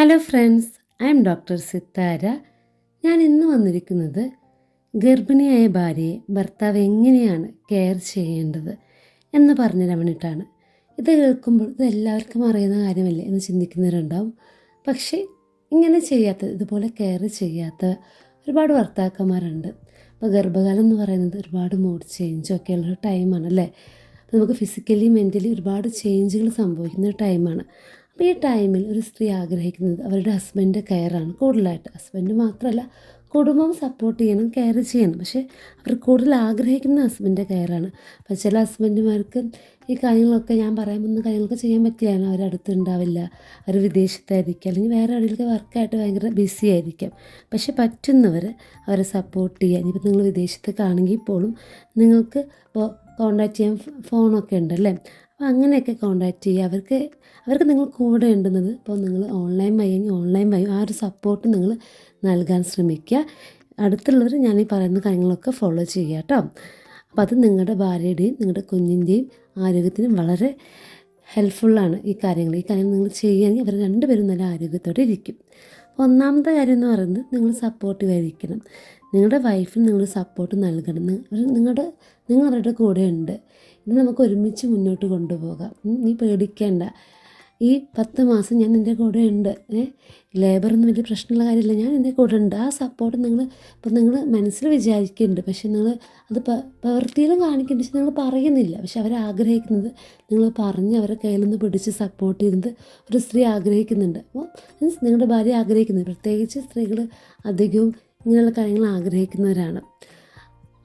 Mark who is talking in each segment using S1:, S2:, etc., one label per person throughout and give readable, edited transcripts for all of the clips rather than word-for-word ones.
S1: Hello friends, I M doctor Sithara. ഞാൻ ഇന്ന് വന്നിരിക്കുന്നത് ഗർഭിണിയായ ഭാര്യയെ ഭർത്താവ് എങ്ങനെയാണ് കെയർ ചെയ്യേണ്ടത് എന്ന് പറഞ്ഞു തരാൻ വേണ്ടിയിട്ടാണ്. ഇത് കേൾക്കുമ്പോൾ ഇത് എല്ലാവർക്കും അറിയുന്ന കാര്യമല്ലേ എന്ന് ചിന്തിക്കുന്നവരുണ്ടാവും. പക്ഷേ ഇങ്ങനെ ചെയ്യാത്ത, ഇതുപോലെ കെയർ ചെയ്യാത്ത ഒരുപാട് ഭർത്താക്കന്മാരുണ്ട്. അപ്പോൾ ഗർഭകാലം എന്ന് പറയുന്നത് ഒരുപാട് മൂഡ് ചേഞ്ചൊക്കെ ഉള്ളൊരു ടൈമാണ് അല്ലേ. അപ്പോൾ നമുക്ക് ഫിസിക്കലി മെൻ്റലി ഒരുപാട് ചേഞ്ചുകൾ സംഭവിക്കുന്ന ഒരു ടൈമാണ്. അപ്പോൾ ഈ ടൈമിൽ ഒരു സ്ത്രീ ആഗ്രഹിക്കുന്നത് അവരുടെ ഹസ്ബൻഡിൻ്റെ കെയറാണ് കൂടുതലായിട്ട്. ഹസ്ബൻഡ് മാത്രമല്ല, കുടുംബം സപ്പോർട്ട് ചെയ്യണം, കെയർ ചെയ്യണം. പക്ഷേ അവർ കൂടുതൽ ആഗ്രഹിക്കുന്ന ഹസ്ബൻഡിൻ്റെ കെയറാണ്. അപ്പോൾ ചില ഹസ്ബൻഡുമാർക്ക് ഈ കാര്യങ്ങളൊക്കെ ഞാൻ പറയാൻ പോകുന്ന കാര്യങ്ങളൊക്കെ ചെയ്യാൻ പറ്റില്ല. അവർ അടുത്തുണ്ടാവില്ല, അവർ വിദേശത്തായിരിക്കും, അല്ലെങ്കിൽ വേറെ എവിടെയെങ്കിലും വർക്കായിട്ട് ഭയങ്കര ബിസി ആയിരിക്കാം. പക്ഷെ പറ്റുന്നവർ അവരെ സപ്പോർട്ട് ചെയ്യുക. ഇനിയിപ്പോൾ നിങ്ങൾ വിദേശത്തേക്കാണെങ്കിൽ പോലും നിങ്ങൾക്ക് ഇപ്പോൾ കോൺടാക്റ്റ് ചെയ്യാൻ ഫോണൊക്കെ ഉണ്ടല്ലേ. അപ്പോൾ അങ്ങനെയൊക്കെ കോൺടാക്റ്റ് ചെയ്യുക. അവർക്ക് നിങ്ങൾ കൂടെ ഉണ്ടെന്നത് ഇപ്പോൾ നിങ്ങൾ ഓൺലൈൻ വഴി ആ ഒരു സപ്പോർട്ട് നിങ്ങൾ നൽകാൻ ശ്രമിക്കുക. അടുത്തുള്ളവർ ഞാൻ ഈ പറയുന്ന കാര്യങ്ങളൊക്കെ ഫോളോ ചെയ്യുക കേട്ടോ. അപ്പോൾ അത് നിങ്ങളുടെ ഭാര്യയുടെയും നിങ്ങളുടെ കുഞ്ഞിൻ്റെയും ആരോഗ്യത്തിനും വളരെ ഹെൽപ്ഫുള്ളാണ്. ഈ കാര്യങ്ങൾ നിങ്ങൾ ചെയ്യുകയാണെങ്കിൽ അവർ രണ്ടുപേരും നല്ല ആരോഗ്യത്തോടെ ഇരിക്കും. അപ്പോൾ ഒന്നാമത്തെ കാര്യം എന്ന് പറയുന്നത് നിങ്ങൾ സപ്പോർട്ടീവ് ആയിരിക്കണം. നിങ്ങളുടെ വൈഫിന് നിങ്ങൾ സപ്പോർട്ട് നൽകണം. നിങ്ങൾ അവരുടെ കൂടെ ഉണ്ട്. ഇത് നമുക്ക് ഒരുമിച്ച് മുന്നോട്ട് കൊണ്ടുപോകാം. നീ പേടിക്കേണ്ട, ഈ 10 മാസം ഞാൻ നിൻ്റെ കൂടെ ഉണ്ട്. ലേബറൊന്നും വലിയ പ്രശ്നമുള്ള കാര്യമില്ല, ഞാൻ നിൻ്റെ കൂടെ ഉണ്ട്. ആ സപ്പോർട്ട് നിങ്ങൾ മനസ്സിൽ വിചാരിക്കുന്നുണ്ട്, പക്ഷെ നിങ്ങൾ അത് പ്രവൃത്തിയിലും കാണിക്കുന്നുണ്ട്. പക്ഷെ നിങ്ങൾ പറയുന്നില്ല. പക്ഷെ അവരാഗ്രഹിക്കുന്നത് നിങ്ങൾ പറഞ്ഞ് അവരെ കയ്യിൽ നിന്ന് പിടിച്ച് സപ്പോർട്ട് ചെയ്യുന്നത് ഒരു സ്ത്രീ ആഗ്രഹിക്കുന്നുണ്ട്. അപ്പോൾ നിങ്ങളുടെ ഭാര്യ ആഗ്രഹിക്കുന്നത്, പ്രത്യേകിച്ച് സ്ത്രീകൾ അധികവും ഇങ്ങനെയുള്ള കാര്യങ്ങൾ ആഗ്രഹിക്കുന്നവരാണ്.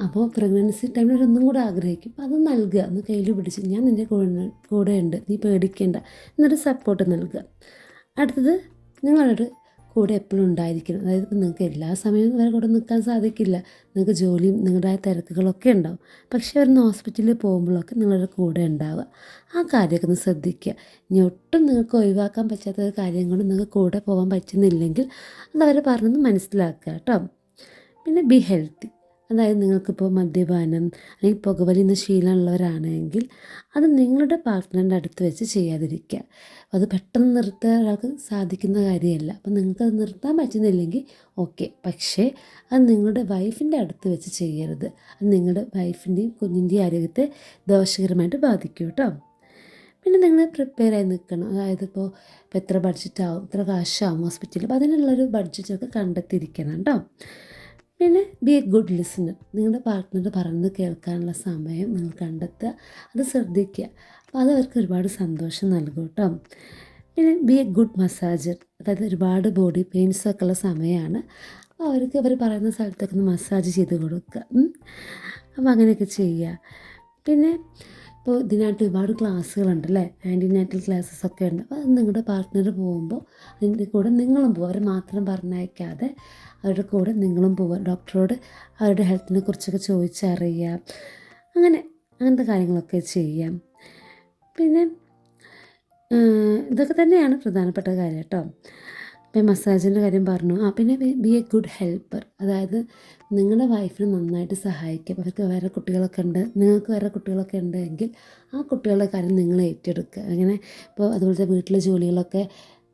S1: അപ്പോൾ പ്രഗ്നൻസി ടൈമിൽ ഒന്നും കൂടെ ആഗ്രഹിക്കും. അത് നൽകുക, ഒന്ന് കയ്യിൽ പിടിച്ച് ഞാൻ നിൻ്റെ കൂടെ ഉണ്ട്, നീ പേടിക്കേണ്ട എന്നൊരു സപ്പോർട്ട് നൽകുക. അടുത്തത് നിങ്ങളവരുടെ കൂടെ എപ്പോഴും ഉണ്ടായിരിക്കണം. അതായത് ഇപ്പോൾ നിങ്ങൾക്ക് എല്ലാ സമയവും അവരെ കൂടെ നിൽക്കാൻ സാധിക്കില്ല. നിങ്ങൾക്ക് ജോലിയും നിങ്ങളുടെ തിരക്കുകളൊക്കെ ഉണ്ടാവും. പക്ഷേ അവരൊന്ന് ഹോസ്പിറ്റലിൽ പോകുമ്പോഴൊക്കെ നിങ്ങളുടെ കൂടെ ഉണ്ടാവുക. ആ കാര്യമൊക്കെ ഒന്ന് ശ്രദ്ധിക്കുക. ഇനി ഒട്ടും നിങ്ങൾക്ക് ഒഴിവാക്കാൻ പറ്റാത്ത കാര്യം കൊണ്ട് നിങ്ങൾക്ക് കൂടെ പോകാൻ പറ്റുന്നില്ലെങ്കിൽ അതവരെ പറഞ്ഞൊന്ന് മനസ്സിലാക്കുക കേട്ടോ. പിന്നെ ബി ഹെൽത്തി. അതായത് നിങ്ങൾക്കിപ്പോൾ മദ്യപാനം അല്ലെങ്കിൽ പുകവലിന്ന ശീലമുള്ളവരാണെങ്കിൽ അത് നിങ്ങളുടെ പാർട്ട്ണറിൻ്റെ അടുത്ത് വെച്ച് ചെയ്യാതിരിക്കുക. അത് പെട്ടെന്ന് നിർത്താൻ ഒരാൾക്ക് സാധിക്കുന്ന കാര്യമല്ല. അപ്പോൾ നിങ്ങൾക്കത് നിർത്താൻ പറ്റുന്നില്ലെങ്കിൽ ഓക്കെ, പക്ഷേ അത് നിങ്ങളുടെ വൈഫിൻ്റെ അടുത്ത് വെച്ച് ചെയ്യരുത്. അത് നിങ്ങളുടെ വൈഫിൻ്റെയും കുഞ്ഞിൻ്റെയും ആരോഗ്യത്തെ ദോഷകരമായിട്ട് ബാധിക്കും കേട്ടോ. പിന്നെ നിങ്ങൾ പ്രിപ്പയർ ആയി നിൽക്കണം. അതായത് ഇപ്പോൾ എത്ര ബഡ്ജറ്റാവും, എത്ര കാശാവും ഹോസ്പിറ്റലിൽ, അപ്പോൾ അതിനുള്ളൊരു ബഡ്ജറ്റൊക്കെ കണ്ടെത്തിയിരിക്കണം കേട്ടോ. പിന്നെ ബി എ ഗുഡ് ലിസണർ. നിങ്ങളുടെ പാർട്ട്ണർ പറയുന്നത് കേൾക്കാനുള്ള സമയം നിങ്ങൾ കണ്ടെത്തുക, അത് ശ്രദ്ധിക്കുക. അപ്പോൾ അത് അവർക്ക് ഒരുപാട് സന്തോഷം നൽകും കേട്ടോ. പിന്നെ ബി എ ഗുഡ് മസാജർ. അതായത് ഒരുപാട് ബോഡി പെയിൻസൊക്കെ ഉള്ള സമയമാണ്. അപ്പോൾ അവർ പറയുന്ന സ്ഥലത്തൊക്കെ ഒന്ന് മസാജ് ചെയ്ത് കൊടുക്കുക. അപ്പോൾ അങ്ങനെയൊക്കെ ചെയ്യുക. പിന്നെ ഇപ്പോൾ ഇതിനായിട്ട് ഒരുപാട് ക്ലാസ്സുകളുണ്ടല്ലേ, ആൻറ്റിനാറ്റൽ ക്ലാസ്സസ് ഒക്കെ ഉണ്ട്. അപ്പോൾ അത് നിങ്ങളുടെ പാർട്ട്ണർ പോകുമ്പോൾ അതിൻ്റെ കൂടെ നിങ്ങളും പോകും. അവരെ മാത്രം പറഞ്ഞയക്കാതെ അവരുടെ കൂടെ നിങ്ങളും പോവുക. ഡോക്ടറോട് അവരുടെ ഹെൽത്തിനെ കുറിച്ചൊക്കെ ചോദിച്ചറിയുക. അങ്ങനത്തെ കാര്യങ്ങളൊക്കെ ചെയ്യാം. പിന്നെ ഇതൊക്കെ തന്നെയാണ് പ്രധാനപ്പെട്ട കാര്യം കേട്ടോ. ഇപ്പം മസാജിൻ്റെ കാര്യം പറഞ്ഞു. പിന്നെ ബി എ ഗുഡ് ഹെൽപ്പർ. അതായത് നിങ്ങളുടെ വൈഫിനെ നന്നായിട്ട് സഹായിക്കുക. അവർക്ക് വേറെ കുട്ടികളൊക്കെ ഉണ്ട്, നിങ്ങൾക്ക് വേറെ കുട്ടികളൊക്കെ ഉണ്ടെങ്കിൽ ആ കുട്ടികളുടെ കാര്യം നിങ്ങൾ ഏറ്റെടുക്കുക. അങ്ങനെ ഇപ്പോൾ അതുപോലത്തെ വീട്ടിലെ ജോലികളൊക്കെ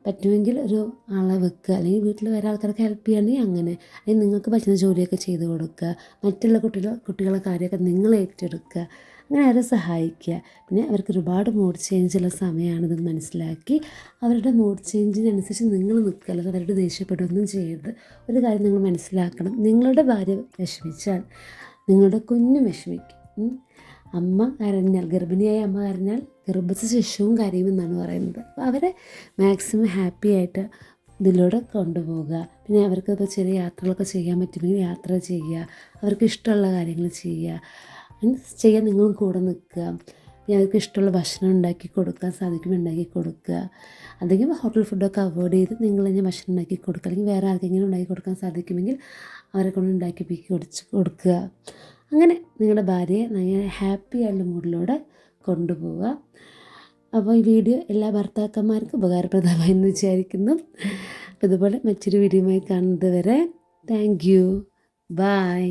S1: പറ്റുമെങ്കിൽ ഒരു ആളെ വെക്കുക, അല്ലെങ്കിൽ വീട്ടിൽ വേറെ ആൾക്കാർക്ക് ഹെൽപ്പ് ചെയ്യുകയാണെങ്കിൽ അങ്ങനെ, അല്ലെങ്കിൽ നിങ്ങൾക്ക് പറ്റുന്ന ജോലിയൊക്കെ ചെയ്ത് കൊടുക്കുക. മറ്റുള്ള കുട്ടികളുടെ കാര്യമൊക്കെ നിങ്ങൾ ഏറ്റെടുക്കുക. അങ്ങനെ അവരെ സഹായിക്കുക. പിന്നെ അവർക്ക് ഒരുപാട് മൂഡ് ചേഞ്ചുള്ള സമയമാണിതെന്ന് മനസ്സിലാക്കി അവരുടെ മൂഡ് ചേഞ്ചിനനുസരിച്ച് നിങ്ങൾ നിൽക്കുക. അല്ലെങ്കിൽ അവരുടെ ദേഷ്യപ്പെടുകയൊന്നും ചെയ്യരുത്. ഒരു കാര്യം നിങ്ങൾ മനസ്സിലാക്കണം, നിങ്ങളുടെ ഭാര്യ വിഷമിച്ചാൽ നിങ്ങളുടെ കുഞ്ഞും വിഷമിക്കും. അമ്മ കരഞ്ഞാൽ, ഗർഭിണിയായ അമ്മ കരഞ്ഞാൽ ഗർഭസ്ഥ ശിശുവും കരയുമെന്നാണ് പറയുന്നത്. അപ്പോൾ അവരെ മാക്സിമം ഹാപ്പി ആയിട്ട് ഇതിലൂടെ കൊണ്ടുപോകുക. പിന്നെ അവർക്ക് ഇപ്പോൾ ചെറിയ യാത്രകളൊക്കെ ചെയ്യാൻ പറ്റുമെങ്കിൽ യാത്ര ചെയ്യുക, അവർക്ക് ഇഷ്ടമുള്ള കാര്യങ്ങൾ ചെയ്യാൻ നിങ്ങളും കൂടെ നിൽക്കുക. പിന്നെ അവർക്ക് ഇഷ്ടമുള്ള ഭക്ഷണം ഉണ്ടാക്കി കൊടുക്കാൻ സാധിക്കുമ്പോൾ ഉണ്ടാക്കി കൊടുക്കുക. അധികം ഹോട്ടൽ ഫുഡൊക്കെ അവോയ്ഡ് ചെയ്ത് നിങ്ങൾ തന്നെ ഭക്ഷണം ഉണ്ടാക്കി കൊടുക്കുക. അല്ലെങ്കിൽ വേറെ ആർക്കെങ്കിലും ഉണ്ടാക്കി കൊടുക്കാൻ സാധിക്കുമെങ്കിൽ അവരെ കൊണ്ട് ഉണ്ടാക്കി കൊടുക്കുക. അങ്ങനെ നിങ്ങളുടെ ഭാര്യയെ നല്ല ഹാപ്പി ആയിട്ടുള്ള മൂഡിലൂടെ കൊണ്ടുപോവുക. അപ്പോൾ ഈ വീഡിയോ എല്ലാ ഭർത്താക്കന്മാർക്കും ഉപകാരപ്രദമായി എന്ന് വിചാരിക്കുന്നു. അപ്പോൾ ഇതുപോലെ മറ്റൊരു വീഡിയോയുമായി കാണുന്നത് വരെ താങ്ക് യു, ബൈ.